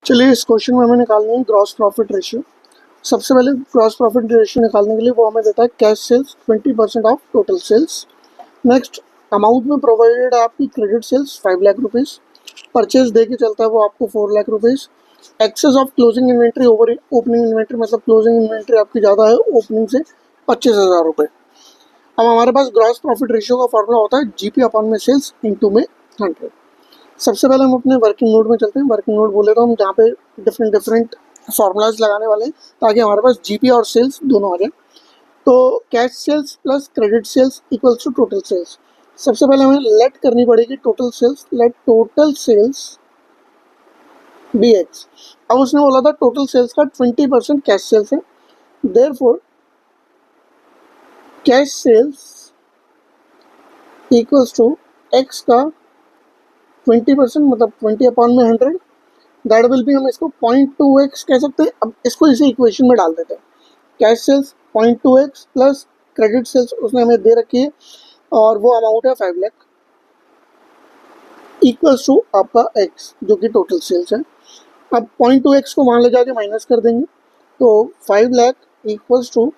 चलिए इस क्वेश्चन में हमें निकालनी है ग्रॉस प्रॉफिट रेशियो। सबसे पहले ग्रॉस प्रॉफिट रेशियो निकालने के लिए वो हमें देता है cash sales 20% of total sales. Next amount में प्रोवाइडेड है आपकी credit sales 5 lakh rupees, purchase दे के चलता है वो आपको 4 lakh rupees, excess of closing inventory over opening inventory, मतलब क्लोजिंग इन्वेंट्री आपकी ज़्यादा है ओपनिंग से 25,000 रुपये। अब हमारे पास ग्रॉस प्रॉफिट रेशियो का फॉर्मूला होता है जीपी अपॉन में सेल्स इंटू में 100। सबसे पहले हम अपने वर्किंग नोट में चलते हैं। वर्किंग नोट बोले तो हम जहाँ पे डिफरेंट फार्मूलाज लगाने वाले हैं ताकि हमारे पास जीपी और सेल्स दोनों आ जाए। तो cash sales plus credit sales equals to total sales. सबसे पहले हमें लेट करनी पड़ेगी total sales. Let total sales be x. अब उसने बोला था टोटल सेल्स का 20% कैश सेल्स है, therefore cash sales equals to x का 20% मतलब 20 अपॉन में 100, दैट विल बी, हम इसको 0.2x कह सकते हैं। अब इसको इसी इक्वेशन में डाल देते हैं। Cash sales 0.2x plus credit sales उसने हमें दे रखी है और वो अमाउंट है 5 लाख इक्वल्स टू आपका x जो कि टोटल सेल्स है। अब 0.2x को वहाँ ले जाके माइनस कर देंगे तो 5 लाख इक्वल्स टू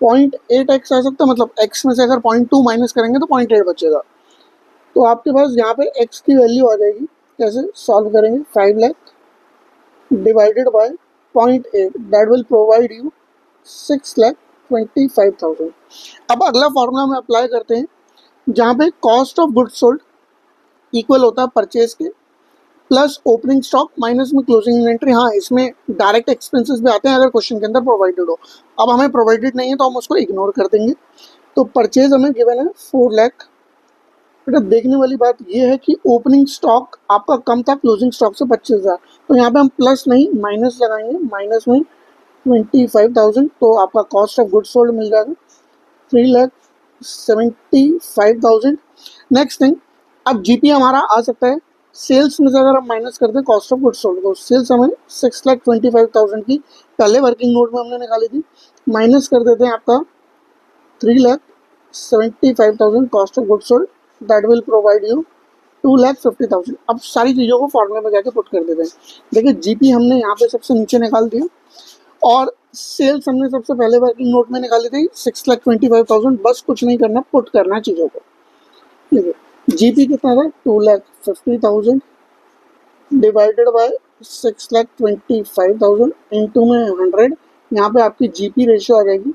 0.8x आ सकता है, मतलब x में से अगर 0.2 माइनस करेंगे तो 0.8 बचेगा। तो आपके पास यहाँ पे x की वैल्यू आ जाएगी। कैसे सॉल्व करेंगे? 5 lakh divided by 0.8, that will provide you 6,25,000। अब अगला फॉर्मूला में अप्लाई करते हैं जहाँ पे cost of goods sold equal होता है परचेज के प्लस ओपनिंग स्टॉक माइनस में क्लोजिंग इन्वेंट्री। हाँ, इसमें डायरेक्ट एक्सपेंसेस भी आते हैं अगर क्वेश्चन के अंदर प्रोवाइडेड हो। अब हमें प्रोवाइडेड नहीं है तो हम उसको इग्नोर कर देंगे। तो परचेज हमें गिवन है 4 लाख। बेटा देखने वाली बात यह है कि ओपनिंग स्टॉक आपका कम था क्लोजिंग स्टॉक से 25,000, तो यहाँ पे हम प्लस नहीं माइनस लगाएंगे, माइनस में 25,000, तो आपका कॉस्ट ऑफ गुड्स सोल्ड मिल जाएगा 3,75,000। नेक्स्ट थिंग, अब जीपी हमारा आ सकता है सेल्स में से अगर हम माइनस करते हैं कॉस्ट ऑफ गुड्स सोल्ड, तो सेल्स हमें 6,25,000 की पहले वर्किंग नोट में हमने निकाली थी, माइनस कर देते हैं आपका 3,75,000 cost of goods sold, that will provide you 2,50,000। अब सारी चीज़ों को फॉर्मूले में जाके पुट कर देते हैं। देखिए जीपी हमने यहाँ पे सबसे नीचे निकाल दिया और सेल्स हमने सबसे पहले वर्किंग नोट में निकाली थी 6,25,000। बस कुछ नहीं करना, पुट करना चीज़ों को। देखिए जीपी कितना था 2,50,000 डिवाइडेड बाय 6,25,000 इंटू में 100। यहाँ पे आपकी जीपी रेशियो आ जाएगी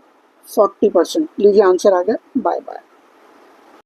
40%। लीजिए आंसर आ गया। Bye bye.